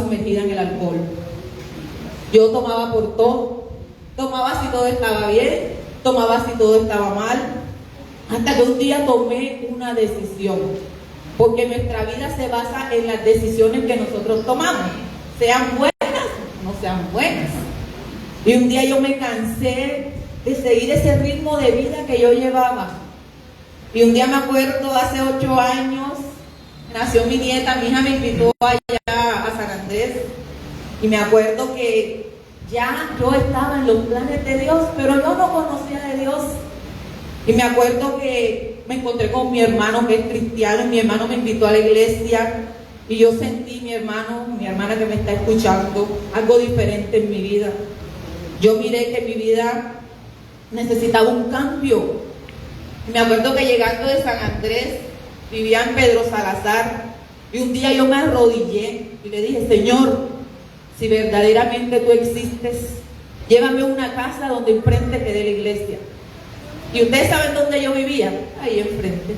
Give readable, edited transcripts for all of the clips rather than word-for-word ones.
sumergida en el alcohol. Yo tomaba por todo. Tomaba si todo estaba bien, tomaba si todo estaba mal. Hasta que un día tomé una decisión. Porque nuestra vida se basa en las decisiones que nosotros tomamos. Sean buenas o no sean buenas. Y un día yo me cansé de seguir ese ritmo de vida que yo llevaba. Y un día me acuerdo, hace 8 años, nació mi nieta, mi hija me invitó allá a San Andrés. Y me acuerdo que ya yo estaba en los planes de Dios, pero yo no conocía de Dios. Y me acuerdo que me encontré con mi hermano que es cristiano, y mi hermano me invitó a la iglesia. Y yo sentí, mi hermana que me está escuchando, algo diferente en mi vida. Yo miré que mi vida necesitaba un cambio. Me acuerdo que llegando de San Andrés, vivía en Pedro Salazar, y un día yo me arrodillé y le dije: Señor, si verdaderamente tú existes, llévame a una casa donde enfrente quede la iglesia. Y ustedes saben dónde yo vivía, ahí enfrente.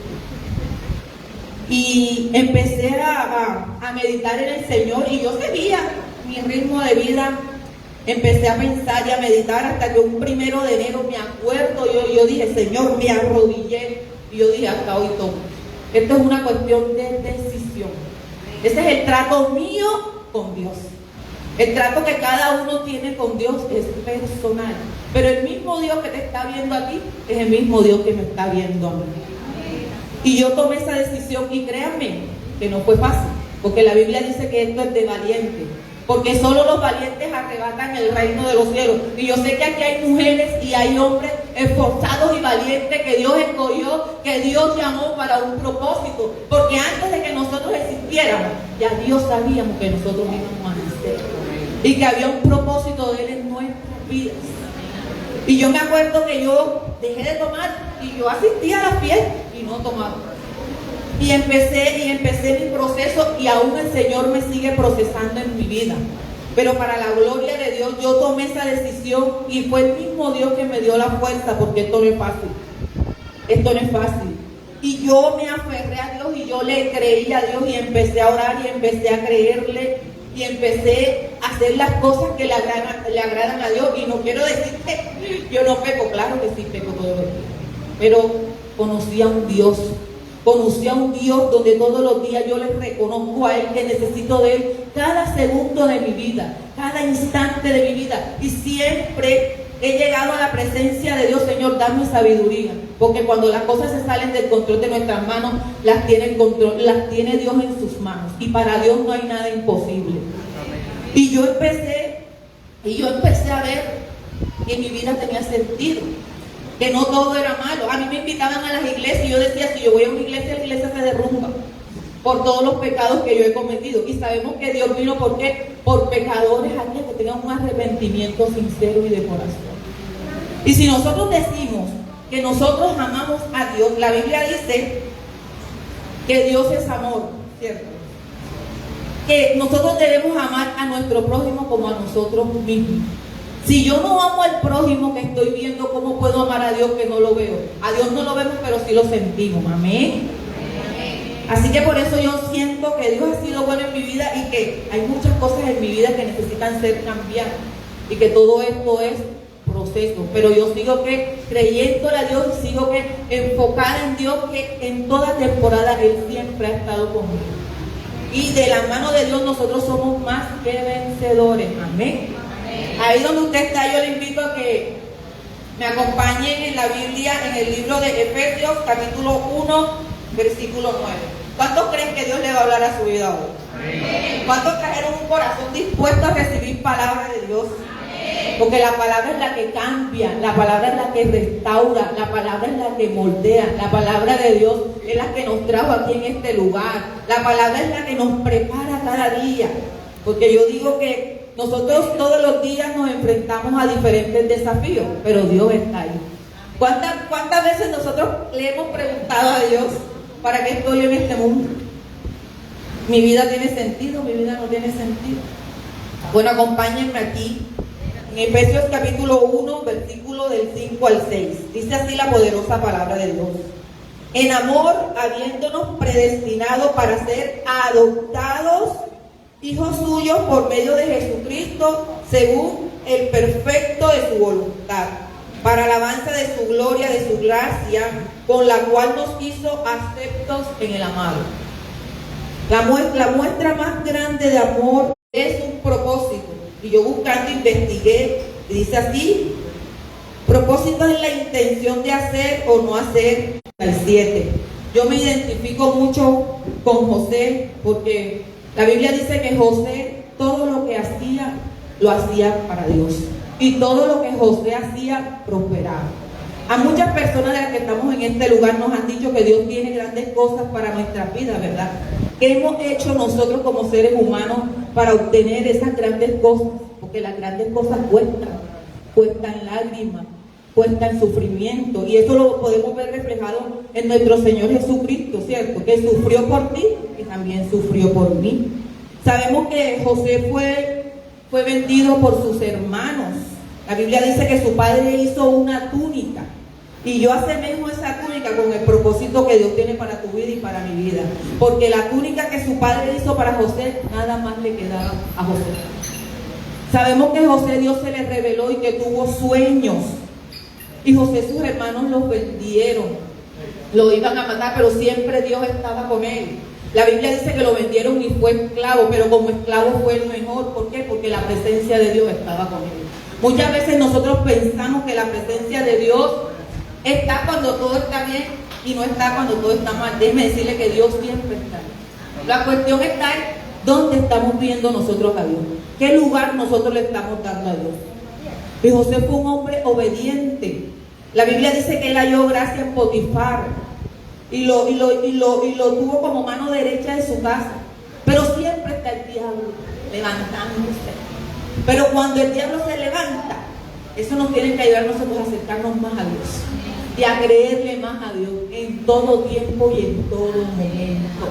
Y empecé a meditar en el Señor, y yo seguía mi ritmo de vida. Empecé a pensar y a meditar hasta que un 1 de enero, me acuerdo, yo dije: Señor, me arrodillé. Y yo dije: hasta hoy tomo. Esto es una cuestión de decisión. Ese es el trato mío con Dios. El trato que cada uno tiene con Dios es personal. Pero el mismo Dios que te está viendo a ti es el mismo Dios que me está viendo a mí. Y yo tomé esa decisión, y créanme que no fue fácil. Porque la Biblia dice que esto es de valiente. Porque solo los valientes arrebatan el reino de los cielos. Y yo sé que aquí hay mujeres y hay hombres esforzados y valientes que Dios escogió, que Dios llamó para un propósito. Porque antes de que nosotros existiéramos, ya Dios sabíamos que nosotros íbamos a nacer. Y que había un propósito de Él en nuestras vidas. Y yo me acuerdo que yo dejé de tomar, y yo asistía a las fiestas y no tomaba. Y empecé mi proceso, y aún el Señor me sigue procesando en mi vida. Pero para la gloria de Dios, yo tomé esa decisión, y fue el mismo Dios que me dio la fuerza, porque esto no es fácil. Esto no es fácil. Y yo me aferré a Dios, y yo le creí a Dios, y empecé a orar, y empecé a creerle, y empecé a hacer las cosas que le agradan a Dios. Y no quiero decir que yo no peco, claro que sí peco todos los días. Pero conocí a un Dios donde todos los días yo le reconozco a Él que necesito de Él cada segundo de mi vida, cada instante de mi vida. Y siempre he llegado a la presencia de Dios: Señor, dame sabiduría. Porque cuando las cosas se salen del control de nuestras manos, las tiene Dios en sus manos. Y para Dios no hay nada imposible. Y yo empecé a ver que mi vida tenía sentido. Que no todo era malo. A mí me invitaban a las iglesias, y yo decía: si yo voy a una iglesia, la iglesia se derrumba por todos los pecados que yo he cometido. Y sabemos que Dios vino por pecadores aquí que tengan un arrepentimiento sincero y de corazón. Y si nosotros decimos que nosotros amamos a Dios, la Biblia dice que Dios es amor, ¿cierto? Que nosotros debemos amar a nuestro prójimo como a nosotros mismos. Si yo no amo al prójimo que estoy viendo, ¿cómo puedo amar a Dios que no lo veo? A Dios no lo vemos, pero sí lo sentimos. Amén. Así que por eso yo siento que Dios ha sido bueno en mi vida, y que hay muchas cosas en mi vida que necesitan ser cambiadas, y que todo esto es proceso. Pero yo sigo creyéndole a Dios, y sigo enfocada en Dios, que en toda temporada Él siempre ha estado conmigo. Y de la mano de Dios nosotros somos más que vencedores. Amén. Ahí donde usted está, yo le invito a que me acompañen en la Biblia, en el libro de Efesios, capítulo 1, versículo 9. ¿Cuántos creen que Dios le va a hablar a su vida hoy? ¿Cuántos trajeron un corazón dispuesto a recibir palabra de Dios? Porque la palabra es la que cambia, la palabra es la que restaura, la palabra es la que moldea, la palabra de Dios es la que nos trajo aquí en este lugar, la palabra es la que nos prepara cada día. Porque yo digo que nosotros todos los días nos enfrentamos a diferentes desafíos, pero Dios está ahí. ¿Cuántas veces nosotros le hemos preguntado a Dios: ¿para qué estoy en este mundo? ¿Mi vida tiene sentido? ¿Mi vida no tiene sentido? Bueno, acompáñenme aquí en Efesios capítulo 1, versículo del 5 al 6. Dice así la poderosa palabra de Dios: en amor, habiéndonos predestinado para ser adoptados hijos suyos por medio de Jesucristo, según el perfecto de su voluntad, para alabanza de su gloria, de su gracia, con la cual nos hizo aceptos en el amado. La muestra más grande de amor es un propósito. Y yo buscando investigué, y dice así: propósito es la intención de hacer o no hacer. El 7. Yo me identifico mucho con José, porque la Biblia dice que José todo lo que hacía, lo hacía para Dios. Y todo lo que José hacía, prosperaba. A muchas personas de las que estamos en este lugar nos han dicho que Dios tiene grandes cosas para nuestras vidas, ¿verdad? ¿Qué hemos hecho nosotros como seres humanos para obtener esas grandes cosas? Porque las grandes cosas cuestan lágrimas, cuestan sufrimiento, y eso lo podemos ver reflejado en nuestro Señor Jesucristo, ¿cierto? Que sufrió por ti y también sufrió por mí. Sabemos que José fue vendido por sus hermanos. La Biblia dice que su padre hizo una túnica, y yo asemejo esa túnica con el propósito que Dios tiene para tu vida y para mi vida, porque la túnica que su padre hizo para José, nada más le quedaba a José. Sabemos que José, Dios se le reveló y que tuvo sueños, y José, sus hermanos los vendieron, lo iban a matar, pero siempre Dios estaba con él. La Biblia dice que lo vendieron y fue esclavo, pero como esclavo fue el mejor. ¿Por qué? Porque la presencia de Dios estaba con él. Muchas veces nosotros pensamos que la presencia de Dios está cuando todo está bien y no está cuando todo está mal. Déjeme decirle que Dios siempre está. La cuestión está en dónde estamos viendo nosotros a Dios, qué lugar nosotros le estamos dando a Dios. Y José fue un hombre obediente. La Biblia dice que él halló gracia en Potifar y lo tuvo como mano derecha de su casa. Pero siempre está el diablo levantándose. Pero cuando el diablo se levanta, eso nos tiene que ayudar a nosotros a acercarnos más a Dios y a creerle más a Dios en todo tiempo y en todo momento.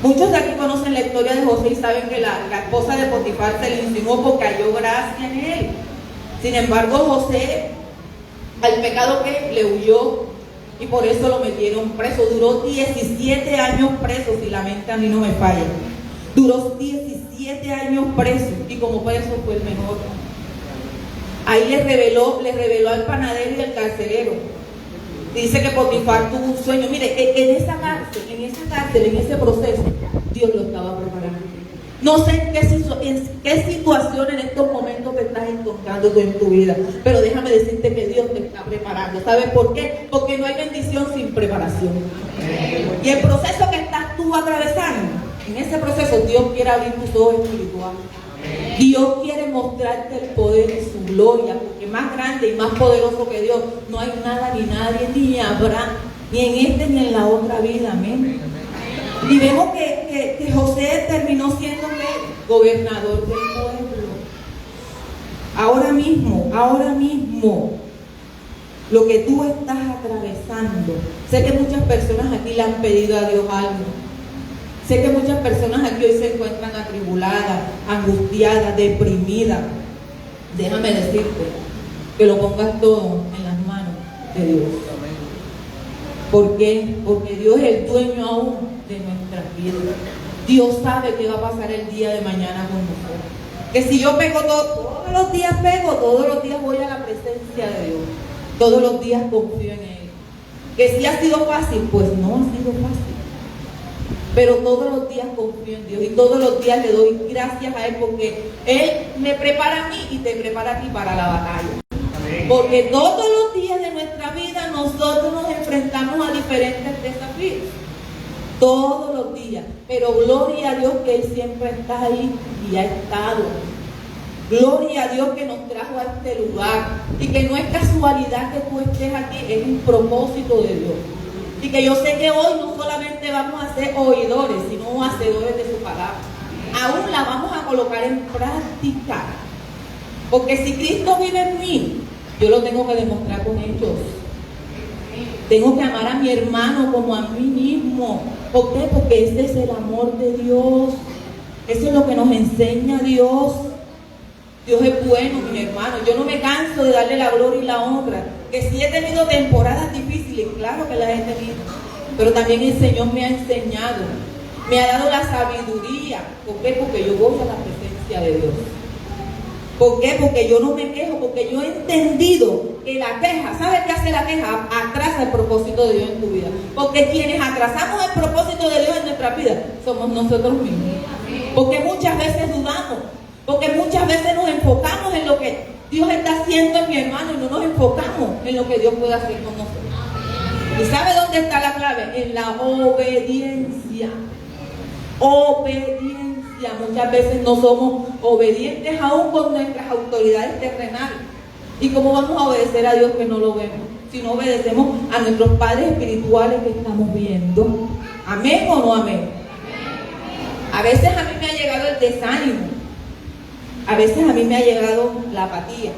Muchos de aquí conocen la historia de José y saben que la esposa de Potifar se le insinuó porque halló gracia en él. Sin embargo, José, al pecado que le huyó, y por eso lo metieron preso. Duró 17 años preso, si la mente a mí no me falla. Duró 17 años preso, y como preso fue el mejor. Ahí le reveló al panadero y al carcelero. Dice que Potifar tuvo un sueño. Mire, en esa cárcel, en ese proceso, Dios lo estaba preparando. No sé en qué situación en estos momentos te estás encontrando tú en tu vida, pero déjame decirte que Dios te está preparando. ¿Sabes por qué? Porque no hay bendición sin preparación. Y el proceso que estás tú atravesando, en ese proceso Dios quiere abrir tus ojos espirituales. Dios quiere mostrarte el poder y su gloria, porque más grande y más poderoso que Dios no hay nada ni nadie, ni habrá, ni en esta ni en la otra vida. Amén. Y vemos que José terminó siendo gobernador del pueblo. Ahora mismo, lo que tú estás atravesando, sé que muchas personas aquí le han pedido a Dios algo. Sé que muchas personas aquí hoy se encuentran atribuladas, angustiadas, deprimidas. Déjame decirte que lo pongas todo en las manos de Dios. ¿Por qué? Porque Dios es el dueño aún de nuestras vidas. Dios sabe qué va a pasar el día de mañana con nosotros. Que si yo pego todos los días voy a la presencia de Dios. Todos los días confío en Él. Que si ha sido fácil, pues no ha sido fácil. Pero todos los días confío en Dios y todos los días le doy gracias a Él, porque Él me prepara a mí y te prepara a ti para la batalla. Porque todos los días de nuestra vida nosotros nos enfrentamos a diferentes desafíos. Todos los días. Pero gloria a Dios que Él siempre está ahí y ha estado. Gloria a Dios que nos trajo a este lugar. Y que no es casualidad que tú estés aquí, es un propósito de Dios. Y que yo sé que hoy no solamente vamos a ser oidores, sino hacedores de su palabra. Aún la vamos a colocar en práctica. Porque si Cristo vive en mí, yo lo tengo que demostrar con hechos. Tengo que amar a mi hermano como a mí mismo. ¿Por qué? Porque ese es el amor de Dios. Eso es lo que nos enseña Dios. Dios es bueno, mis hermanos. Yo no me canso de darle la gloria y la honra. Que sí he tenido temporadas difíciles, claro que las he tenido. Pero también el Señor me ha enseñado me ha dado la sabiduría. ¿Por qué? Porque yo voy a la presencia de Dios. ¿Por qué? Porque yo no me quejo, porque yo he entendido que la queja, ¿sabes qué hace la queja? Atrasa el propósito de Dios en tu vida. Porque quienes atrasamos el propósito de Dios en nuestra vida somos nosotros mismos. Porque muchas veces dudamos, porque muchas veces nos enfocamos en lo que Dios está haciendo en mi hermano y no nos enfocamos en lo que Dios puede hacer con nosotros. ¿Y sabe dónde está la clave? En la obediencia. Obediencia. Muchas veces no somos obedientes aún con nuestras autoridades terrenales. ¿Y cómo vamos a obedecer a Dios que no lo vemos? Si no obedecemos a nuestros padres espirituales que estamos viendo. ¿Amén o no amén? A veces a mí me ha llegado el desánimo. A veces a mí me ha llegado la apatía.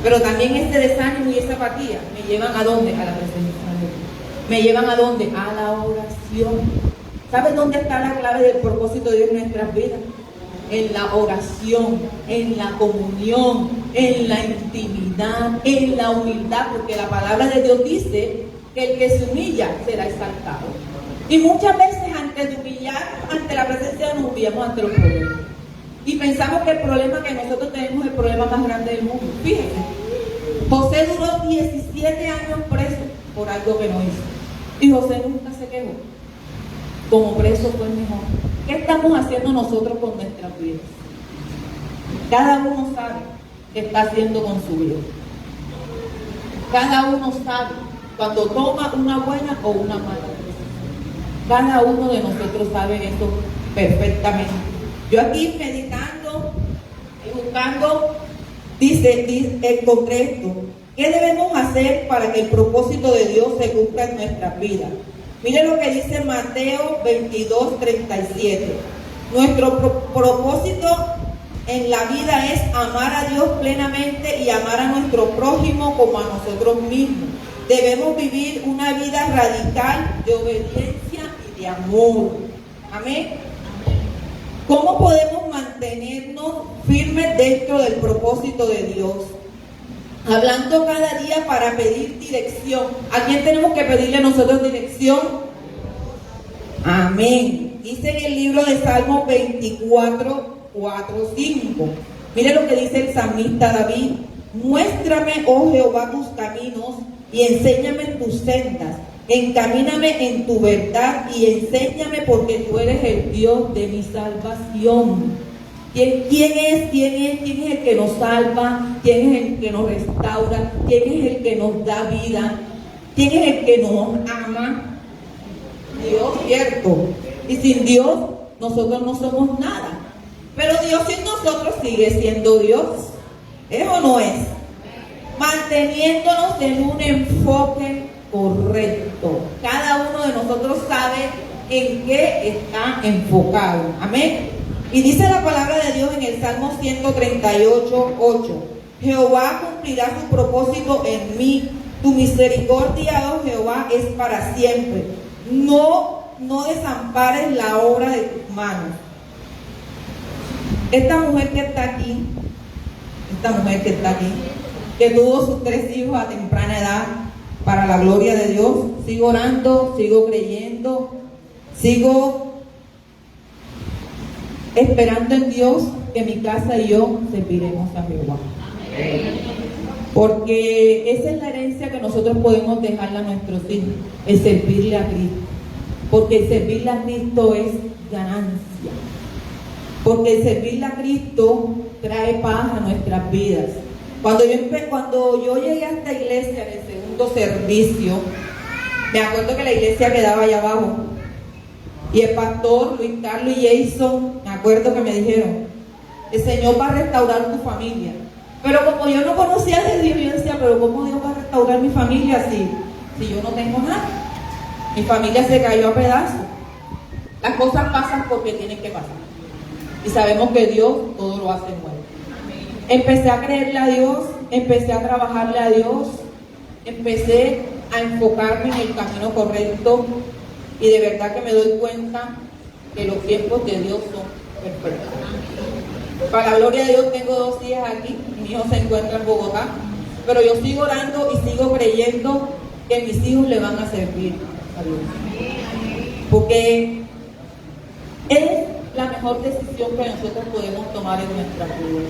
Pero también ese desánimo y esa apatía me llevan ¿a dónde? A la presencia de Dios. ¿Me llevan a dónde? A la oración. ¿Sabes dónde está la clave del propósito de Dios en nuestras vidas? En la oración, en la comunión, en la intimidad, en la humildad, porque la palabra de Dios dice que el que se humilla será exaltado. Y muchas veces antes de humillar, ante la presencia de Dios, nos humillamos ante los problemas. Y pensamos que el problema que nosotros tenemos es el problema más grande del mundo. Fíjense, José duró 17 años preso por algo que no hizo. Y José nunca se quejó. Como preso fue mejor. ¿Qué estamos haciendo nosotros con nuestras vidas? Cada uno sabe qué está haciendo con su vida. Cada uno sabe cuando toma una buena o una mala decisión. Cada uno de nosotros sabe esto perfectamente. Yo aquí meditando y buscando, dice en concreto, ¿qué debemos hacer para que el propósito de Dios se cumpla en nuestras vidas? Mire lo que dice Mateo 22:37. Nuestro propósito en la vida es amar a Dios plenamente y amar a nuestro prójimo como a nosotros mismos. Debemos vivir una vida radical de obediencia y de amor. Amén. ¿Cómo podemos mantenernos firmes dentro del propósito de Dios? Hablando cada día para pedir dirección. ¿A quién tenemos que pedirle nosotros dirección? Amén. Dice en el libro de Salmos 24, 4, 5. Mire lo que dice el salmista David. Muéstrame, oh Jehová, tus caminos y enséñame tus sendas. Encamíname en tu verdad y enséñame porque tú eres el Dios de mi salvación. ¿Quién es el que nos salva? ¿Quién es el que nos restaura? ¿Quién es el que nos da vida? ¿Quién es el que nos ama? Dios, cierto. Y sin Dios nosotros no somos nada. Pero Dios sin nosotros sigue siendo Dios. ¿Es o no es? Manteniéndonos en un enfoque correcto. Cada uno de nosotros sabe en qué está enfocado. Amén. Y dice la palabra de Dios en el Salmo 138, 8. Jehová cumplirá su propósito en mí. Tu misericordia, oh Jehová, es para siempre. No desampares la obra de tus manos. Esta mujer que está aquí, que tuvo sus 3 hijos a temprana edad, para la gloria de Dios, sigo orando, sigo creyendo, sigo esperando en Dios que mi casa y yo serviremos a Jehová. Porque esa es la herencia que nosotros podemos dejarle a nuestros hijos, el servirle a Cristo. Porque el servirle a Cristo es ganancia. Porque el servirle a Cristo trae paz a nuestras vidas. Cuando yo llegué a esta iglesia en el segundo servicio, me acuerdo que la iglesia quedaba allá abajo. Y el pastor Luis Carlos y Jason, me acuerdo que me dijeron, el Señor va a restaurar tu familia. Pero como yo no conocía de Dios, yo decía, pero ¿cómo Dios va a restaurar mi familia si yo no tengo nada? Mi familia se cayó a pedazos. Las cosas pasan porque tienen que pasar. Y sabemos que Dios todo lo hace bueno. Empecé a creerle a Dios, empecé a trabajarle a Dios, empecé a enfocarme en el camino correcto. Y de verdad que me doy cuenta que los tiempos de Dios son perfectos. Para la gloria de Dios tengo 2 hijas aquí, mi hijo se encuentra en Bogotá, pero yo sigo orando y sigo creyendo que mis hijos le van a servir a Dios. Porque Es la mejor decisión que nosotros podemos tomar en nuestra vida.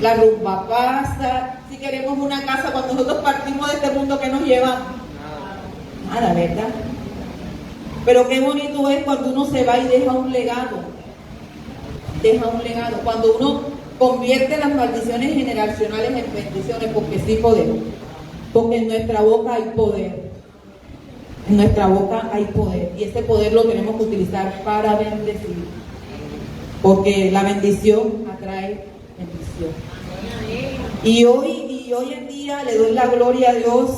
La rumba pasa. Si queremos una casa, cuando nosotros partimos de este mundo, ¿qué nos llevamos? Nada, ¿verdad? Pero qué bonito es cuando uno se va y deja un legado. Deja un legado. Cuando uno convierte las maldiciones generacionales en bendiciones, porque sí podemos. Porque en nuestra boca hay poder. En nuestra boca hay poder. Y ese poder lo tenemos que utilizar para bendecir. Porque la bendición atrae bendición. Y hoy en día le doy la gloria a Dios.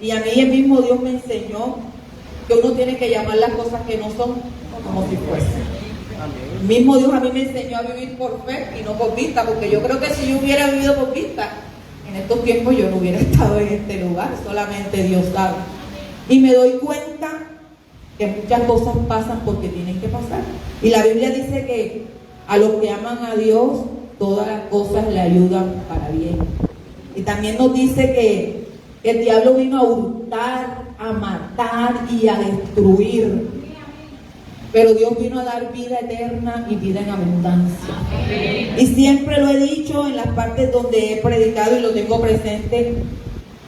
Y a mí el mismo Dios me enseñó que uno tiene que llamar las cosas que no son como si fuesen. El mismo Dios a mí me enseñó a vivir por fe y no por vista, porque yo creo que si yo hubiera vivido por vista, en estos tiempos yo no hubiera estado en este lugar, solamente Dios sabe. Y me doy cuenta que muchas cosas pasan porque tienen que pasar. Y la Biblia dice que a los que aman a Dios, todas las cosas le ayudan para bien. Y también nos dice que el diablo vino a hurtar, a matar y a destruir. Pero Dios vino a dar vida eterna y vida en abundancia. Y siempre lo he dicho en las partes donde he predicado y lo tengo presente,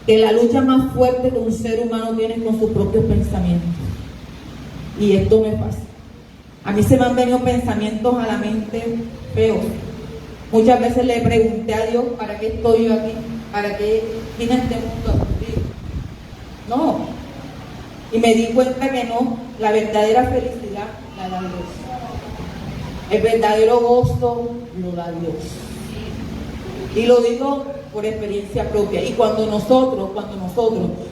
que la lucha más fuerte que un ser humano tiene es con sus propios pensamientos. Y esto me pasa. A mí se me han venido pensamientos a la mente feos. Muchas veces le pregunté a Dios, ¿para qué estoy yo aquí? ¿Para qué vine a este mundo a sufrir? No. Y me di cuenta que no, la verdadera felicidad la da Dios. El verdadero gozo lo da Dios. Y lo digo por experiencia propia. Y cuando nosotros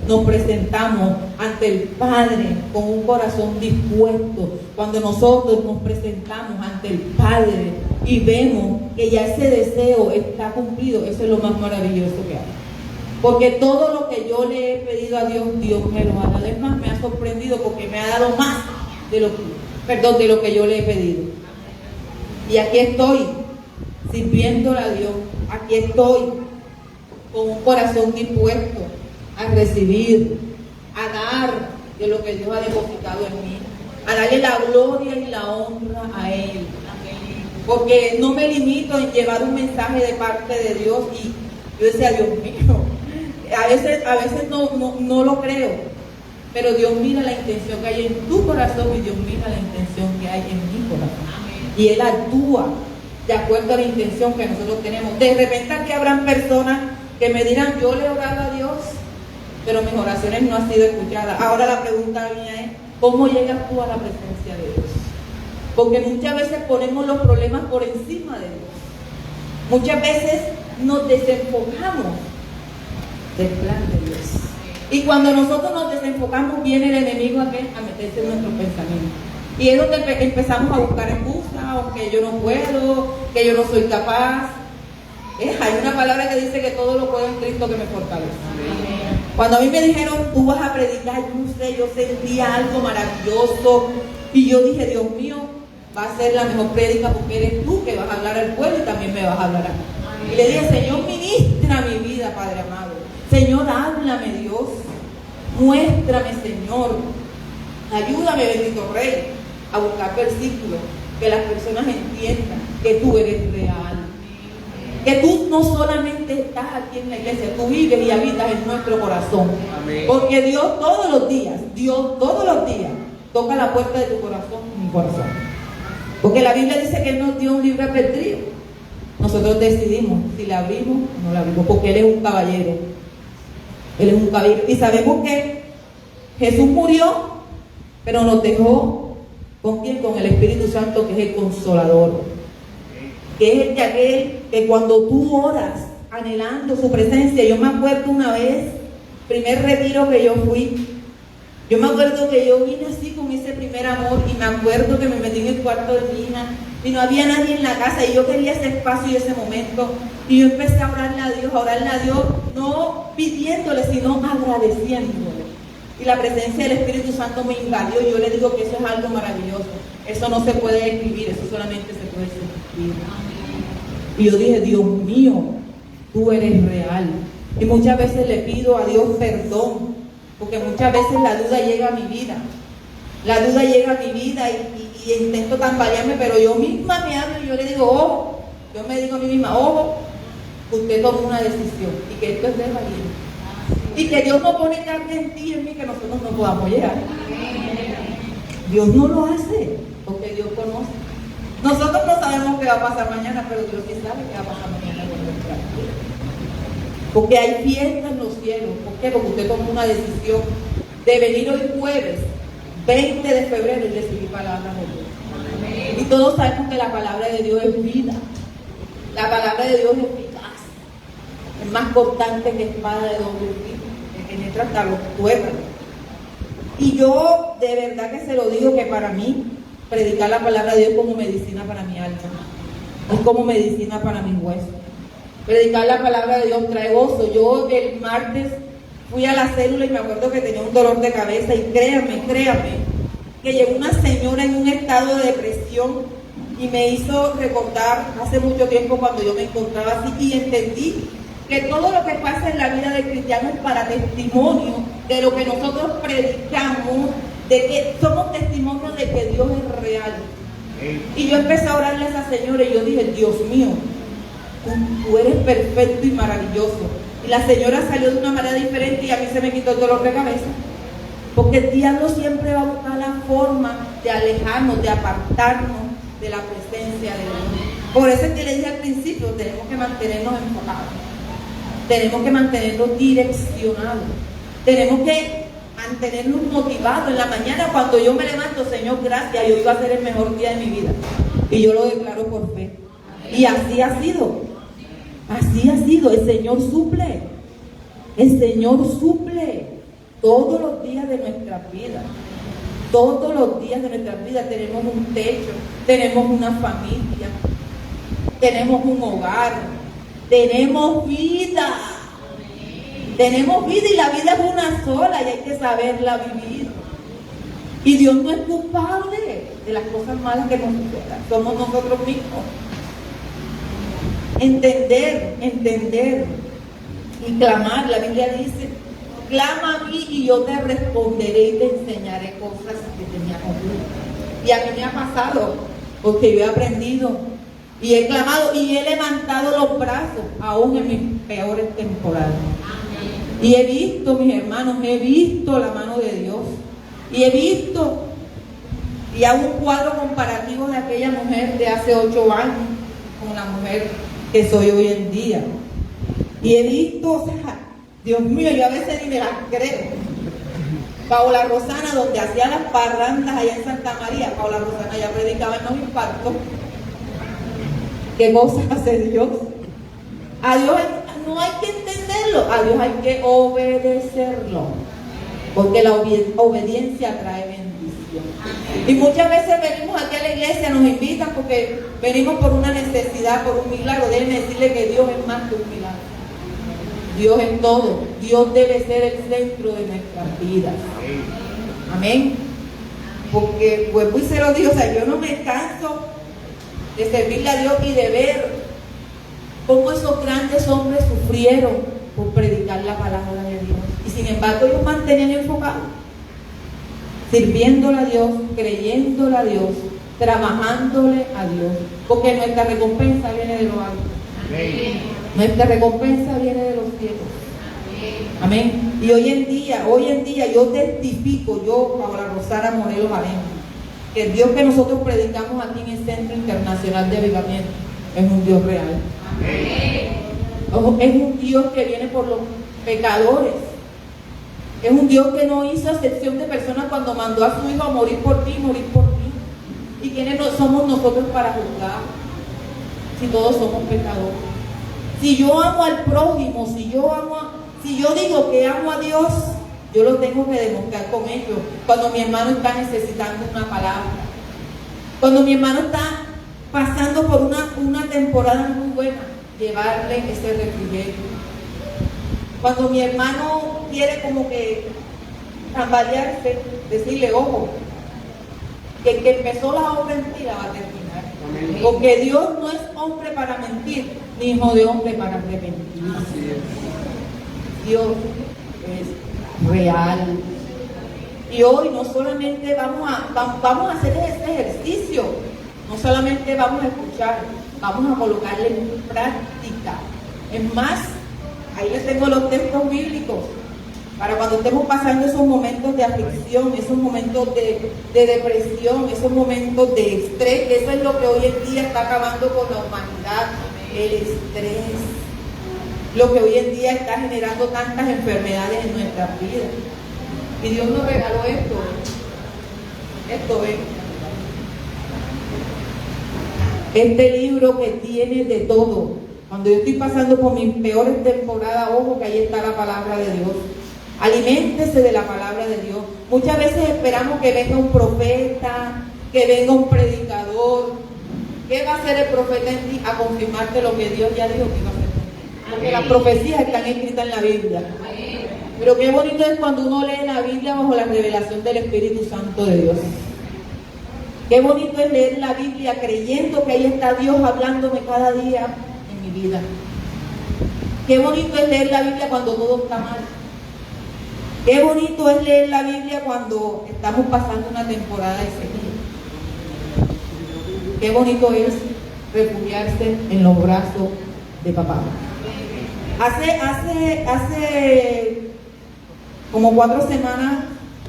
nos presentamos ante el Padre con un corazón dispuesto, cuando nosotros nos presentamos ante el Padre y vemos que ya ese deseo está cumplido, eso es lo más maravilloso que hay. Porque todo lo que yo le he pedido a Dios, Dios me lo ha dado. Además, me ha sorprendido porque me ha dado más de lo que yo le he pedido. Y aquí estoy, sirviéndole a Dios. Aquí estoy, con un corazón dispuesto a recibir, a dar de lo que Dios ha depositado en mí, a darle la gloria y la honra a Él. Porque no me limito en llevar un mensaje de parte de Dios y yo decía, Dios mío, a veces no lo creo, pero Dios mira la intención que hay en tu corazón y Dios mira la intención que hay en mi corazón. Y Él actúa de acuerdo a la intención que nosotros tenemos. De repente aquí habrán personas que me dirán, yo le he orado a Dios, pero mis oraciones no han sido escuchadas. Ahora la pregunta mía es, ¿cómo llegas tú a la presencia de Dios? Porque muchas veces ponemos los problemas por encima de Dios. Muchas veces nos desenfocamos del plan de Dios. Y cuando nosotros nos desenfocamos, viene el enemigo a meterse en nuestros pensamientos. Y es donde empezamos a buscar excusas, aunque yo no puedo, que yo no soy capaz. Hay una palabra que dice que todo lo puedo en Cristo que me fortalece. Cuando a mí me dijeron, tú vas a predicar, yo sentía algo maravilloso. Y yo dije, Dios mío, va a ser la mejor prédica porque eres tú que vas a hablar al pueblo y también me vas a hablar a mí. Y le dije, Señor, ministra mi vida, Padre amado. Señor, háblame, Dios. Muéstrame, Señor. Ayúdame, bendito Rey, a buscar versículos que las personas entiendan que tú eres real. Que tú no solamente estás aquí en la iglesia, tú vives y habitas en nuestro corazón. Amén. Porque Dios todos los días toca la puerta de tu corazón, mi corazón. Porque la Biblia dice que Él nos dio un libre albedrío. Nosotros decidimos si la abrimos o no la abrimos, porque Él es un caballero. Él es un caballero. Y sabemos que Jesús murió, pero nos dejó ¿con quién? Con el Espíritu Santo, que es el Consolador. Que es el de aquel que cuando tú oras anhelando su presencia. Yo me acuerdo una vez, primer retiro que yo fui, yo me acuerdo que yo vine así con ese primer amor y me acuerdo que me metí en el cuarto de mi hija y no había nadie en la casa y yo quería ese espacio y ese momento y yo empecé a orarle a Dios, no pidiéndole sino agradeciéndole. Y la presencia del Espíritu Santo me invadió y yo le digo que eso es algo maravilloso. Eso no se puede escribir, eso solamente se puede sentir. Y yo dije, Dios mío, tú eres real. Y muchas veces le pido a Dios perdón, porque muchas veces la duda llega a mi vida. La duda llega a mi vida y y intento tambalearme, pero yo misma me hablo y yo le digo, ojo, yo me digo a mí misma, ojo, usted toma una decisión y que esto es de valiente. Y que Dios no pone carga en ti y en mí que nosotros no podamos llegar. Dios no lo hace, porque Dios conoce. Nosotros no sabemos qué va a pasar mañana, pero Dios sí sabe qué va a pasar mañana con nuestra vida. Porque hay fiesta en los cielos. ¿Por qué? Porque usted tomó una decisión de venir hoy jueves 20 de febrero y recibir palabra de Dios. Y todos sabemos que la palabra de Dios es vida. La palabra de Dios es eficaz. Es más cortante que espada de doble filo, que penetra hasta los tuétanos. Y yo de verdad que se lo digo que para mí predicar la palabra de Dios es como medicina para mi alma. Es como medicina para mis huesos. Predicar la palabra de Dios trae gozo. Yo el martes fui a la célula y me acuerdo que tenía un dolor de cabeza y créanme, que llegó una señora en un estado de depresión y me hizo recordar hace mucho tiempo cuando yo me encontraba así y entendí que todo lo que pasa en la vida del cristiano es para testimonio de lo que nosotros predicamos, de que somos testimonios de que Dios es real. Y yo empecé a orarle a esa señora y yo dije, Dios mío, tú eres perfecto y maravilloso. Y la señora salió de una manera diferente y a mí se me quitó el dolor de cabeza. Porque el diablo siempre va a buscar la forma de alejarnos, de apartarnos de la presencia de Dios. Por eso es que le dije al principio, tenemos que mantenernos enfocados. Tenemos que mantenernos direccionados. Tenemos que mantenernos motivados. En la mañana cuando yo me levanto, Señor, gracias, y hoy va a ser el mejor día de mi vida. Y yo lo declaro por fe. Y así ha sido. Así ha sido. El Señor suple. El Señor suple todos los días de nuestras vidas. Todos los días de nuestras vidas tenemos un techo, tenemos una familia, tenemos un hogar, tenemos vida. Tenemos vida y la vida es una sola y hay que saberla vivir. Y Dios no es culpable de las cosas malas que nos sucedan, somos nosotros mismos. Entender y clamar. La Biblia dice, clama a mí y yo te responderé y te enseñaré cosas que tenía ocultas. Y a mí me ha pasado, porque yo he aprendido y he clamado y he levantado los brazos aún en mis peores temporadas. Y he visto, mis hermanos, he visto la mano de Dios. Y he visto y hago un cuadro comparativo de aquella mujer de hace 8 años con la mujer que soy hoy en día. Y he visto, o sea, Dios mío, yo a veces ni me las creo. Paola Rosana, donde hacía las parrandas allá en Santa María, Paola Rosana ya predicaba en los impactos. ¿Qué cosas hace Dios? A Dios no hay que entenderlo, a Dios hay que obedecerlo. Porque la obediencia trae bendición. Y muchas veces venimos aquí a la iglesia, nos invitan porque venimos por una necesidad, por un milagro. Déjenme decirle que Dios es más que un milagro. Dios es todo. Dios debe ser el centro de nuestras vidas. Amén. Porque, pues se lo digo, o sea, yo no me canso de servirle a Dios y de ver cómo esos grandes hombres sufrieron por predicar la palabra de Dios. Y sin embargo ellos mantenían enfocados, sirviéndole a Dios, creyéndole a Dios, trabajándole a Dios. Porque nuestra recompensa viene de los altos. Nuestra recompensa viene de los cielos. Amén. Y hoy en día yo testifico, yo, Paola Rosana Morelos Alén, que el Dios que nosotros predicamos aquí en el Centro Internacional de Avivamiento es un Dios real. Es un Dios que viene por los pecadores. Es un Dios que no hizo excepción de personas cuando mandó a su Hijo a morir por ti, morir por ti. ¿Y quiénes somos nosotros para juzgar? Si todos somos pecadores. Si yo amo al prójimo, si yo digo que amo a Dios, yo lo tengo que demostrar con ellos. Cuando mi hermano está necesitando una palabra, cuando mi hermano está pasando por una temporada muy buena, llevarle ese refrigerio. Cuando mi hermano quiere como que tambalearse, decirle, ojo, que el que empezó la obra en ti la va a terminar. Amén. Porque Dios no es hombre para mentir, ni hijo de hombre para arrepentirse. Dios es real. Y hoy no solamente vamos a hacer ese ejercicio, no solamente vamos a escuchar, vamos a colocarle en práctica. Es más, ahí les tengo los textos bíblicos para cuando estemos pasando esos momentos de aflicción, esos momentos de depresión, esos momentos de estrés, que eso es lo que hoy en día está acabando con la humanidad, el estrés, lo que hoy en día está generando tantas enfermedades en nuestras vidas. Y Dios nos regaló esto es este libro que tiene de todo. Cuando yo estoy pasando por mis peores temporadas, ojo que ahí está la palabra de Dios. Aliméntese de la palabra de Dios. Muchas veces esperamos que venga un profeta, que venga un predicador. ¿Qué va a hacer el profeta en ti? A confirmarte lo que Dios ya dijo que iba a hacer. Porque las profecías están escritas en la Biblia. Pero qué bonito es cuando uno lee la Biblia bajo la revelación del Espíritu Santo de Dios. Qué bonito es leer la Biblia creyendo que ahí está Dios hablándome cada día en mi vida. Qué bonito es leer la Biblia cuando todo está mal. Qué bonito es leer la Biblia cuando estamos pasando una temporada de sequía. Qué bonito es refugiarse en los brazos de papá. Hace como 4 semanas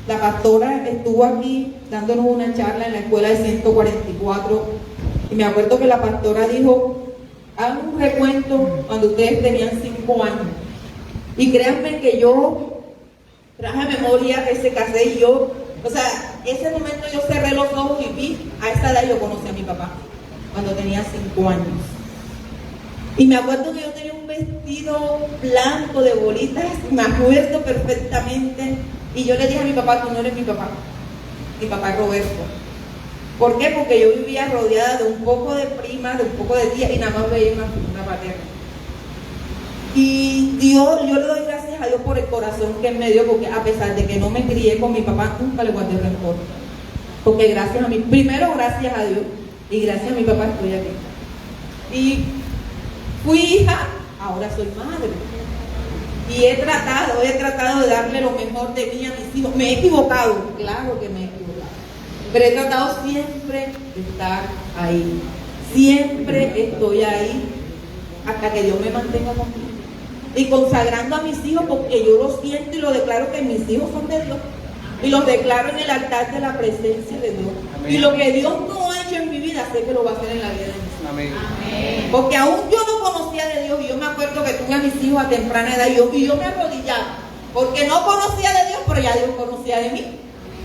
la pastora estuvo aquí dándonos una charla en la escuela de 144 y me acuerdo que la pastora dijo: hagan un recuento cuando ustedes tenían 5 años. Y créanme que yo traje a memoria ese cassette y yo, ese momento yo cerré los ojos y vi, a esa edad yo conocí a mi papá, cuando tenía 5 años. Y me acuerdo que yo tenía un vestido blanco de bolitas, me acuerdo perfectamente. Y yo le dije a mi papá: tú no eres mi papá es Roberto. ¿Por qué? Porque yo vivía rodeada de un poco de primas, de un poco de tías y nada más veía una figura paterna. Y yo le doy gracias a Dios por el corazón que Él me dio, porque a pesar de que no me crié con mi papá, nunca le guardé rencor. Porque gracias a mí, primero gracias a Dios y gracias a mi papá estoy aquí. Y fui hija, ahora soy madre. Y he tratado de darle lo mejor de mí a mis hijos. Me he equivocado, claro que me he equivocado. Pero he tratado siempre de estar ahí. Siempre estoy ahí hasta que Dios me mantenga conmigo. Y consagrando a mis hijos, porque yo lo siento y lo declaro que mis hijos son de Dios. Y los declaro en el altar de la presencia de Dios. Amén. Y lo que Dios no ha hecho en mi vida, sé que lo va a hacer en la vida de mis hijos. Amén. Amén. Porque aún yo no conocía de Dios, y yo me acuerdo que tuve a mis hijos a temprana edad, y yo me arrodillaba, porque no conocía de Dios, pero ya Dios conocía de mí.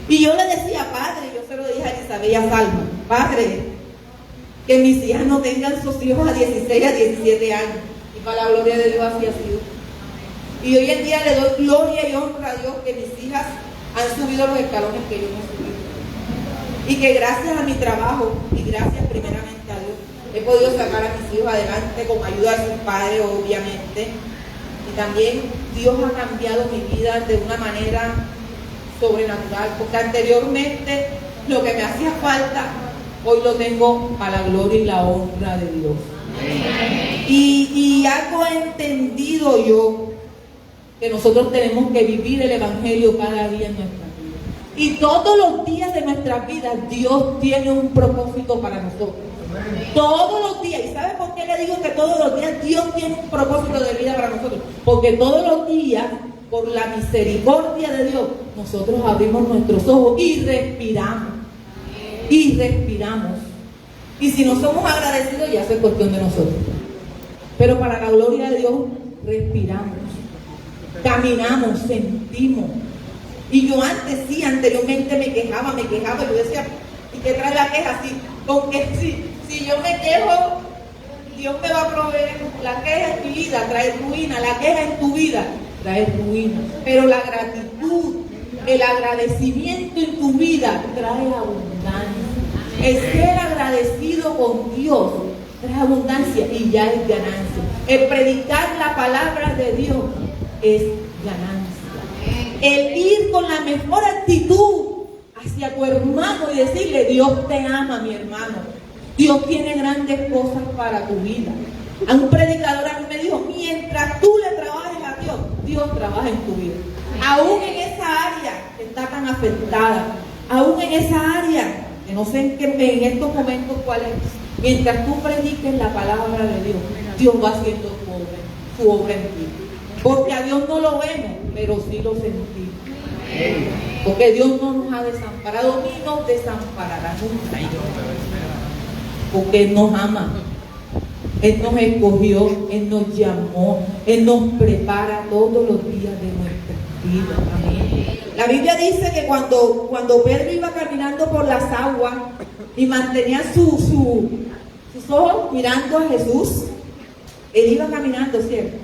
Y yo le decía: Padre, yo se lo dije a Elizabeth y a Salma: Padre, que mis hijas no tengan sus hijos a 16, a 17 años. Y para la gloria de Dios así ha sido. Y hoy en día le doy gloria y honra a Dios que mis hijas han subido los escalones que yo no he subido. Y que gracias a mi trabajo y gracias primeramente a Dios he podido sacar a mis hijos adelante con ayuda de sus padres, obviamente. Y también Dios ha cambiado mi vida de una manera sobrenatural, porque anteriormente lo que me hacía falta hoy lo tengo para la gloria y la honra de Dios. Y algo he entendido yo, que nosotros tenemos que vivir el Evangelio cada día en nuestra vida. Y todos los días de nuestras vidas Dios tiene un propósito para nosotros. Todos los días. ¿Y sabes por qué le digo que todos los días Dios tiene un propósito de vida para nosotros? Porque todos los días, por la misericordia de Dios, nosotros abrimos nuestros ojos y respiramos. Y respiramos. Y si no somos agradecidos, ya es cuestión de nosotros. Pero para la gloria de Dios, respiramos, caminamos, sentimos. Y yo anteriormente me quejaba, yo decía: ¿y qué trae la queja? Porque si yo me quejo, Dios me va a proveer. La queja en mi vida trae ruina, la queja en tu vida trae ruina. Pero la gratitud, el agradecimiento en tu vida trae abundancia. El ser agradecido con Dios trae abundancia y ya es ganancia. El predicar la palabra de Dios es ganancia. El ir con la mejor actitud hacia tu hermano y decirle: Dios te ama, mi hermano. Dios tiene grandes cosas para tu vida. A un predicador a mí me dijo: mientras tú le trabajes a Dios, Dios trabaja en tu vida. Aún en esa área que está tan afectada, aún en esa área, que no sé en estos momentos cuál es, mientras tú prediques la palabra de Dios, Dios va haciendo su obra en ti. Porque a Dios no lo vemos, pero sí lo sentimos. Porque Dios no nos ha desamparado ni nos desamparará nunca. Porque Él nos ama. Él nos escogió, Él nos llamó, Él nos prepara todos los días de nuestra vida. Amén. La Biblia dice que cuando Pedro iba caminando por las aguas y mantenía sus ojos mirando a Jesús, él iba caminando, ¿cierto?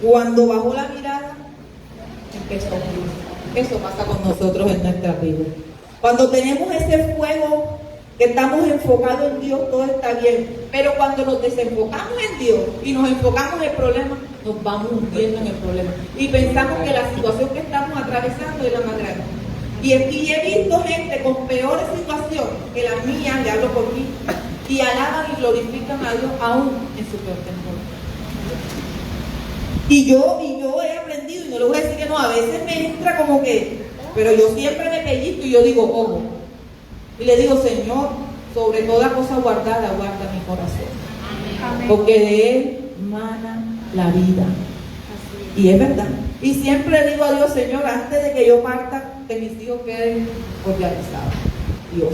Cuando bajó la mirada, empezó a huir. Eso pasa con nosotros en nuestra vida. Cuando tenemos ese fuego, que estamos enfocados en Dios, todo está bien. Pero cuando nos desenfocamos en Dios y nos enfocamos en el problema, nos vamos hundiendo en el problema. Y pensamos que la situación que estamos atravesando es la más grande. Y he visto gente con peores situaciones que la mía, le hablo por mí, y alaban y glorifican a Dios aún en su peor temporada. Y yo he aprendido, y no le voy a decir que no, a veces me entra como que, pero yo siempre me pellizco y yo digo, ojo. Y le digo, Señor, sobre toda cosa guardada, guarda mi corazón. Amén. Porque de Él mana la vida. Y es verdad. Y siempre le digo a Dios, Señor, antes de que yo parta, que mis hijos queden organizados. Dios,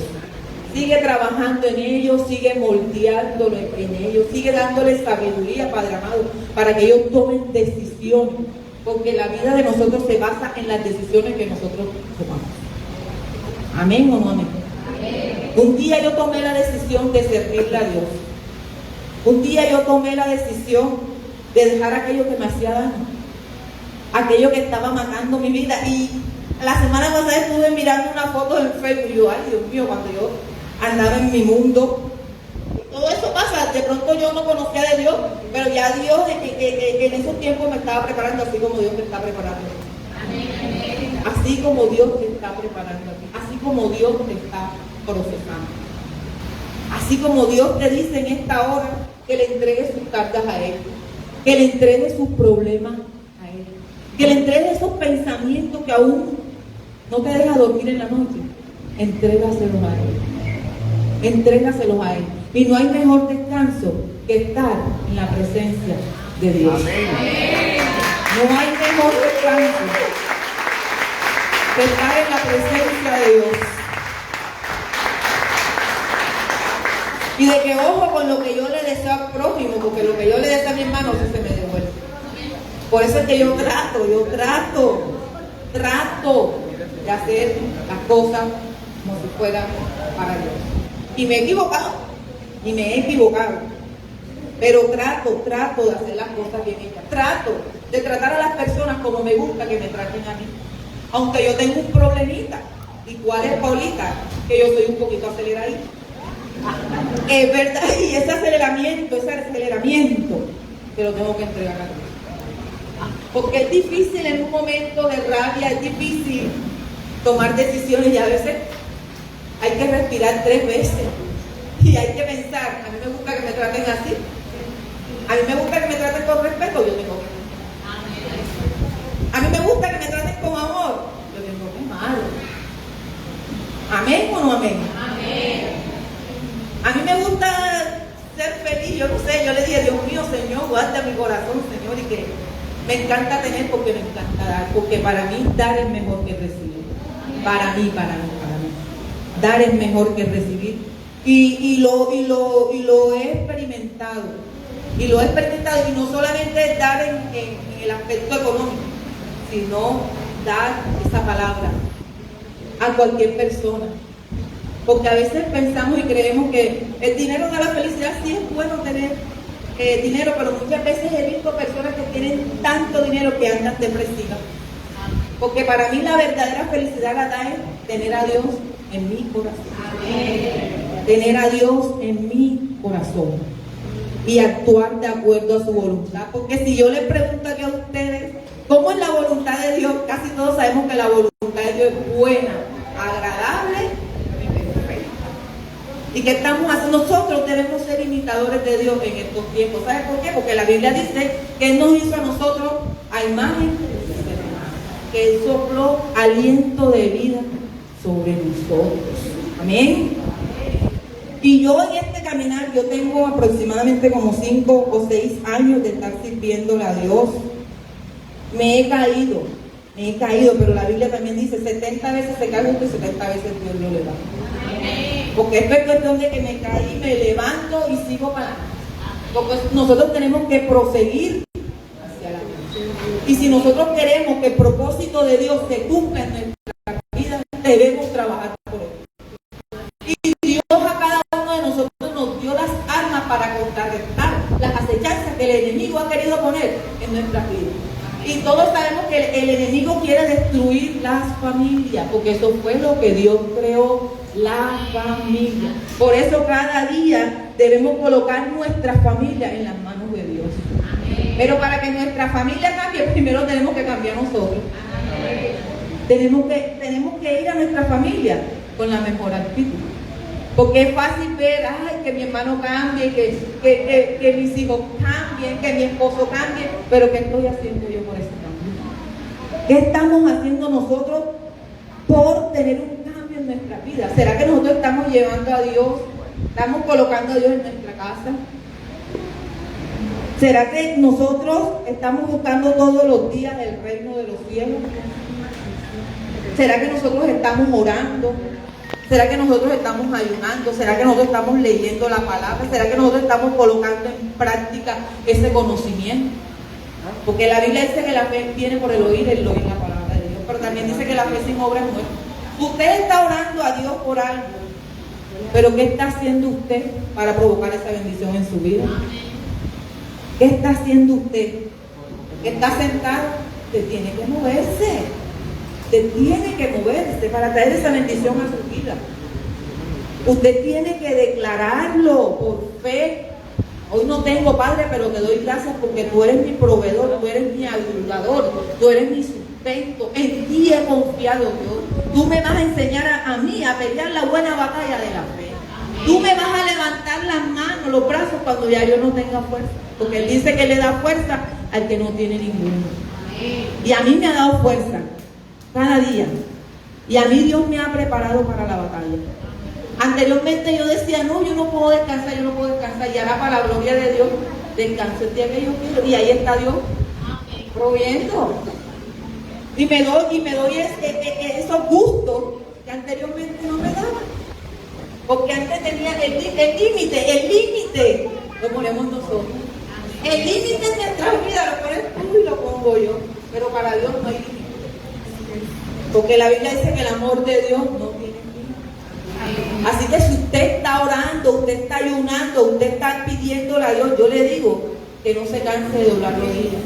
sigue trabajando en ellos, sigue moldeándolo en ellos, sigue dándoles sabiduría, Padre amado, para que ellos tomen decisiones. Porque la vida de nosotros se basa en las decisiones que nosotros tomamos. ¿Amén o no amén? Un día yo tomé la decisión de servirle a Dios. Un día yo tomé la decisión de dejar aquello que me hacía daño, aquello que estaba matando mi vida. Y la semana pasada estuve mirando una foto en Facebook y yo, ay Dios mío, cuando yo andaba en mi mundo, todo eso pasa. De pronto yo no conocía de Dios, pero ya Dios en esos tiempos me estaba preparando, así como Dios me está preparando. Así como Dios te está preparando aquí, así como Dios te está procesando, así como Dios te dice en esta hora que le entregues sus cargas a Él, que le entregues sus problemas a Él, que le entregues esos pensamientos que aún no te deja dormir en la noche. Entrégaselos a Él, entrégaselos a Él. Y no hay mejor descanso que estar en la presencia de Dios. Amén. No hay mejor descanso que estar en la presencia de Dios. Y de que ojo con lo que yo le deseo al prójimo, porque lo que yo le deseo a mi hermano sí se me devuelve. Por eso es que yo trato de hacer las cosas como si fueran para Dios. Y me he equivocado, pero trato de hacer las cosas bien hechas. Trato de tratar a las personas como me gusta que me traten a mí. Aunque yo tengo un problemita. ¿Y cuál es, Paulita? Que yo soy un poquito aceleradita. Es verdad, y ese aceleramiento te lo tengo que entregar a Dios. Porque es difícil en un momento de rabia, es difícil tomar decisiones y a veces hay que respirar 3 veces. Y hay que pensar, a mí me gusta que me traten así. A mí me gusta que me traten con respeto, yo tengo que. A mí me gusta que me traten con amor, yo tengo que malo. ¿Amén o no amén? Amén. A mí me gusta ser feliz, yo no sé, yo le dije, Dios mío, Señor, guarda mi corazón, Señor, y que me encanta tener porque me encanta dar, porque para mí dar es mejor que recibir. Para mí. Dar es mejor que recibir. Y lo he experimentado. Y no solamente es dar en el aspecto económico, sino dar esa palabra a cualquier persona. Porque a veces pensamos y creemos que el dinero da la felicidad. Sí es bueno tener dinero, pero muchas veces he visto personas que tienen tanto dinero que andan depresivas. Porque para mí la verdadera felicidad la da es tener a Dios en mi corazón. Amén. Tener a Dios en mi corazón y actuar de acuerdo a su voluntad. Porque si yo les preguntaría a ustedes cómo es la voluntad de Dios, casi todos sabemos que la voluntad de Dios es buena, agradable y perfecta. ¿Y qué estamos haciendo? Nosotros debemos ser imitadores de Dios en estos tiempos. ¿Sabes por qué? Porque la Biblia dice que Él nos hizo a nosotros a imagen y semejanza. que Él sopló aliento de vida sobre nosotros. Amén. Y yo en este caminar, yo tengo aproximadamente como 5 o 6 años de estar sirviéndole a Dios. Me he caído, pero la Biblia también dice 70 veces se cae justo y 70 veces Dios lo levanta. Porque esto es cuestión de que me caí, me levanto y sigo para adelante. Porque nosotros tenemos que proseguir hacia la vida. Y si nosotros queremos que el propósito de Dios se cumpla en nuestra vida, debemos trabajar por él. Y Dios a cada uno de nosotros nos dio las armas para contrarrestar las acechanzas que el enemigo ha querido poner en nuestras vidas. Y todos sabemos que el enemigo quiere destruir las familias, porque eso fue lo que Dios creó, la familia. Por eso cada día debemos colocar nuestra familia en las manos de Dios. Pero para que nuestra familia cambie, primero tenemos que cambiar nosotros. Tenemos que ir a nuestra familia con la mejor actitud. Porque es fácil ver, ay, que mi hermano cambie, que mis hijos cambien, que mi esposo cambie, pero ¿qué estoy haciendo yo por ese cambio? ¿Qué estamos haciendo nosotros por tener un cambio en nuestra vida? ¿Será que nosotros estamos llevando a Dios, estamos colocando a Dios en nuestra casa? ¿Será que nosotros estamos buscando todos los días el reino de los cielos? ¿Será que nosotros estamos orando? ¿Será que nosotros estamos ayunando? ¿Será que nosotros estamos leyendo la palabra? ¿Será que nosotros estamos colocando en práctica ese conocimiento? Porque la Biblia dice que la fe viene por el oír la palabra de Dios, pero también dice que la fe sin obra es muerta. Usted está orando a Dios por algo, pero ¿qué está haciendo usted para provocar esa bendición en su vida? ¿Qué está haciendo usted? ¿Qué está sentado? Usted tiene que moverse. Usted tiene que moverse para traer esa bendición a su vida. Usted tiene que declararlo por fe. Hoy no tengo, Padre, pero te doy gracias porque tú eres mi proveedor, tú eres mi ayudador, tú eres mi sustento. En ti he confiado, Dios. Tú me vas a enseñar a mí a pelear la buena batalla de la fe. Tú me vas a levantar las manos, los brazos cuando ya yo no tenga fuerza. Porque Él dice que le da fuerza al que no tiene ninguno. Y a mí me ha dado fuerza cada día. Y a mí Dios me ha preparado para la batalla. Anteriormente yo decía, no, yo no puedo descansar. Y ahora para la gloria de Dios, descanso el día que yo quiero. Y ahí está Dios proveyendo. Y me doy esos gustos que anteriormente no me daban. Porque antes tenía el límite lo ponemos nosotros. El límite en nuestra vida lo pones tú y lo pongo yo. Pero para Dios no hay límite. Porque la Biblia dice que el amor de Dios no tiene fin. Así que si usted está orando, usted está ayunando, usted está pidiéndole a Dios, yo le digo que no se canse de doblar rodillas,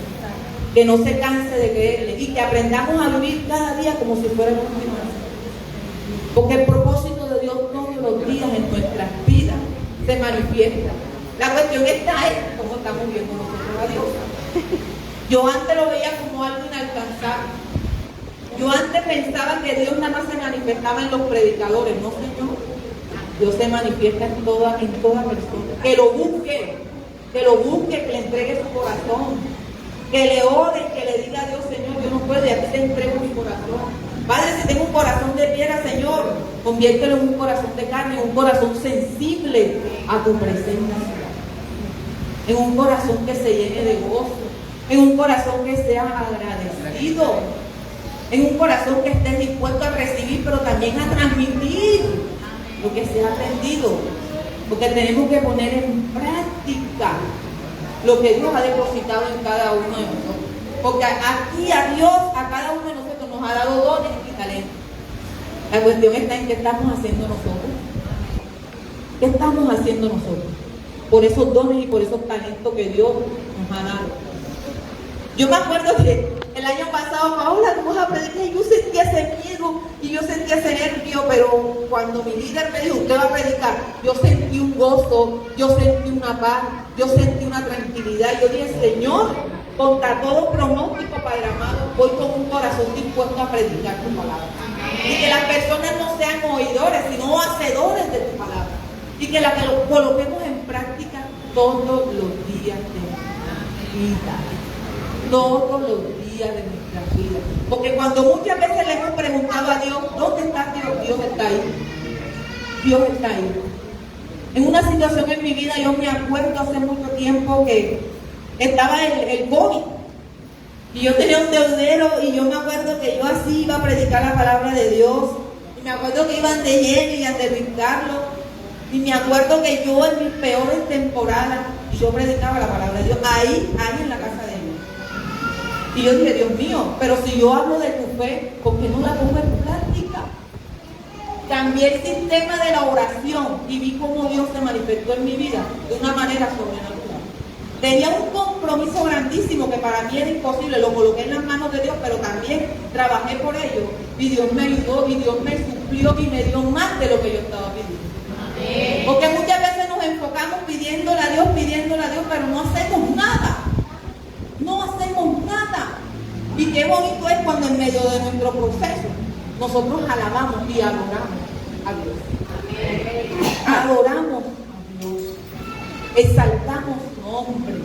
que no se canse de creerle y que aprendamos a vivir cada día como si fuera la última vez. Porque el propósito de Dios todos los días en nuestras vidas se manifiesta. La cuestión está en cómo estamos viendo nosotros a Dios. Yo antes lo veía como algo inalcanzable. Yo antes pensaba que Dios nada más se manifestaba en los predicadores. No, Señor. Dios se manifiesta en toda persona. Que lo busque, que le entregue su corazón. Que le ore, que le diga a Dios, Señor, yo no puedo y a ti te entrego mi corazón. Padre, si tengo un corazón de piedra, Señor, conviértelo en un corazón de carne, en un corazón sensible a tu presencia. En un corazón que se llene de gozo. En un corazón que sea agradecido. En un corazón que esté dispuesto a recibir, pero también a transmitir lo que se ha aprendido. Porque tenemos que poner en práctica lo que Dios ha depositado en cada uno de nosotros. Porque aquí a Dios, a cada uno de nosotros nos ha dado dones y talentos. La cuestión está en qué estamos haciendo nosotros. ¿Qué estamos haciendo nosotros? Por esos dones y por esos talentos que Dios nos ha dado. Yo me acuerdo que el año pasado, Paola, tú vas a predicar, y yo sentía ese miedo y yo sentía ese nervio, pero cuando mi líder me dijo, usted va a predicar, yo sentí un gozo, yo sentí una paz, yo sentí una tranquilidad. Yo dije, Señor, contra todo pronóstico, Padre amado, voy con un corazón dispuesto a predicar tu palabra. Y que las personas no sean oidores, sino hacedores de tu palabra. Y que la que lo coloquemos en práctica todos los días de nuestra vida. Todos los días días de nuestras vidas. Porque cuando muchas veces le hemos preguntado a Dios, ¿dónde está Dios? Dios está ahí. Dios está ahí. En una situación en mi vida, yo me acuerdo hace mucho tiempo que estaba el COVID. Y yo tenía un deudero y yo me acuerdo que yo así iba a predicar la palabra de Dios. Y me acuerdo que iban de lleno y a aterrizarlo. Y me acuerdo que yo en mis peores temporadas, yo predicaba la palabra de Dios ahí en la casa de Dios. Y yo dije, Dios mío, pero si yo hablo de tu fe, ¿por qué no la pongo en práctica? Cambié el sistema de la oración y vi cómo Dios se manifestó en mi vida de una manera sobrenatural. Tenía un compromiso grandísimo que para mí era imposible, lo coloqué en las manos de Dios, pero también trabajé por ello. Y Dios me ayudó, y Dios me suplió y me dio más de lo que yo estaba pidiendo. Porque muchas veces nos enfocamos pidiéndole a Dios, pero no hacemos nada. No hacemos nada. Y qué bonito es cuando en medio de nuestro proceso nosotros alabamos y adoramos a Dios. Adoramos a Dios. Exaltamos su nombre.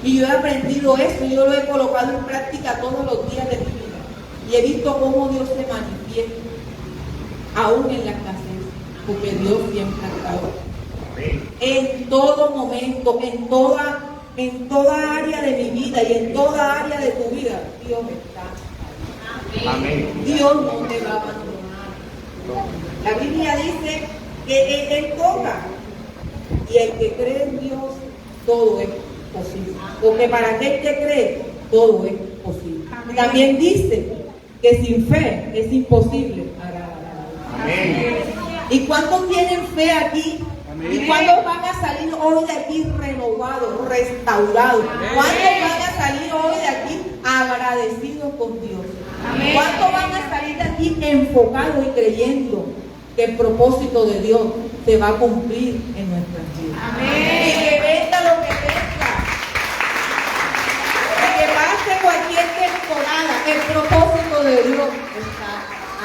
Y yo he aprendido eso, yo lo he colocado en práctica todos los días de mi vida. Y he visto cómo Dios se manifiesta, aún en la escasez. Porque Dios siempre ha estado en todo momento, en toda área de mi vida y en toda área de tu vida. Dios está. Amén. Dios no te va a abandonar. La Biblia dice que Él toca, y el que cree en Dios, todo es posible. Porque para aquel que cree, todo es posible. También dice que sin fe es imposible agradar a Dios. Amén. ¿Y cuántos tienen fe aquí? Amén. ¿Y cuántos van a salir hoy de aquí renovados, restaurados? Amén. ¿Cuántos van a salir hoy de aquí agradecidos con Dios? Amén. ¿Cuántos van a salir de aquí enfocados y creyendo que el propósito de Dios se va a cumplir en nuestras vidas? Amén. Y que venga lo que venga, que pase cualquier temporada, el propósito de Dios está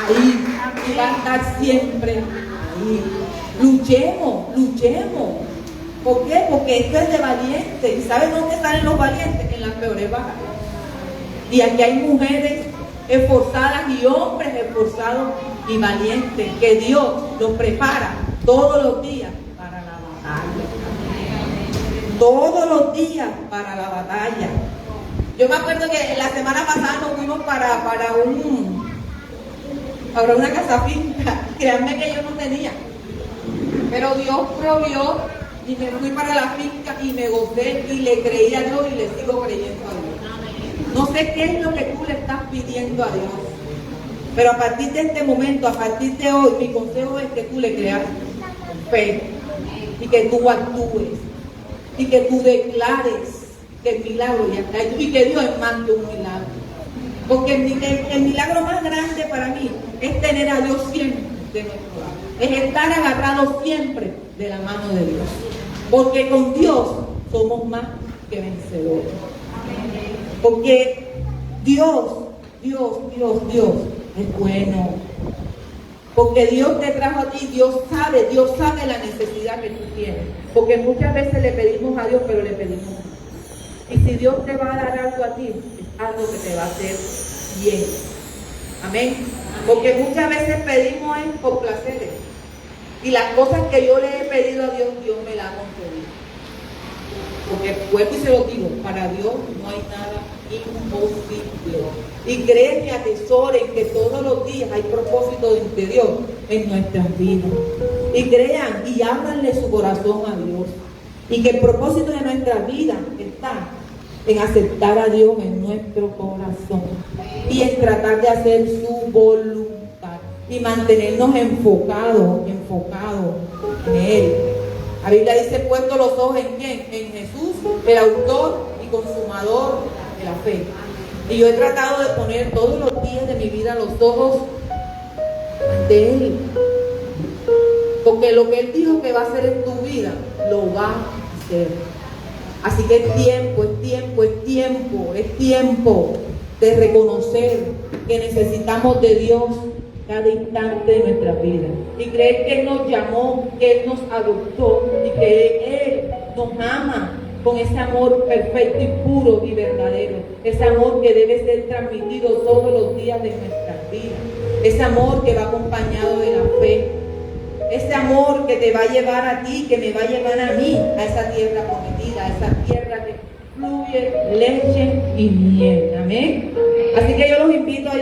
ahí y va a estar siempre ahí. Luchemos. ¿Por qué? Porque esto es de valientes. ¿Y saben dónde salen los valientes? En las peores batallas. Y aquí hay mujeres esforzadas y hombres esforzados y valientes que Dios los prepara todos los días para la batalla. Todos los días para la batalla. Yo me acuerdo que la semana pasada nos fuimos para una casa finca. Créanme que yo no tenía, pero Dios provió y me fui para la finca y me gocé y le creí a Dios y le sigo creyendo a Dios. No sé qué es lo que tú le estás pidiendo a Dios, pero a partir de este momento, a partir de hoy, mi consejo es que tú le creas fe y que tú actúes y que tú declares que el milagro ya está hecho y que Dios es más que un milagro. Porque el milagro más grande para mí es tener a Dios siempre de nuestro lado. Es estar agarrados siempre de la mano de Dios. Porque con Dios somos más que vencedores. Porque Dios es bueno. Porque Dios te trajo a ti, Dios sabe la necesidad que tú tienes. Porque muchas veces le pedimos a Dios, pero le pedimos a Dios. Y si Dios te va a dar algo a ti, es algo que te va a hacer bien. Amén. Porque muchas veces pedimos por placeres. Y las cosas que yo le he pedido a Dios, Dios me las ha concedido. Porque vuelvo y se lo digo, para Dios no hay nada imposible. Y créeme, atesoren que todos los días hay propósito de Dios en nuestras vidas. Y crean y ábranle su corazón a Dios. Y que el propósito de nuestra vida está en aceptar a Dios en nuestro corazón y en tratar de hacer su voluntad y mantenernos enfocados en Él. La Biblia dice, puesto los ojos ¿en quién? En Jesús, el autor y consumador de la fe. Y yo he tratado de poner todos los días de mi vida los ojos de Él. Porque lo que Él dijo que va a hacer en tu vida, lo va a hacer. Así que es tiempo de reconocer que necesitamos de Dios cada instante de nuestra vida. Y creer que Él nos llamó, que Él nos adoptó y que Él nos ama con ese amor perfecto y puro y verdadero, ese amor que debe ser transmitido todos los días de nuestras vidas, ese amor que va acompañado de la fe, ese amor que te va a llevar a ti, que me va a llevar a mí, a esa tierra prometida, a esa tierra que fluye leche y miel. Amén. Así que yo los invito a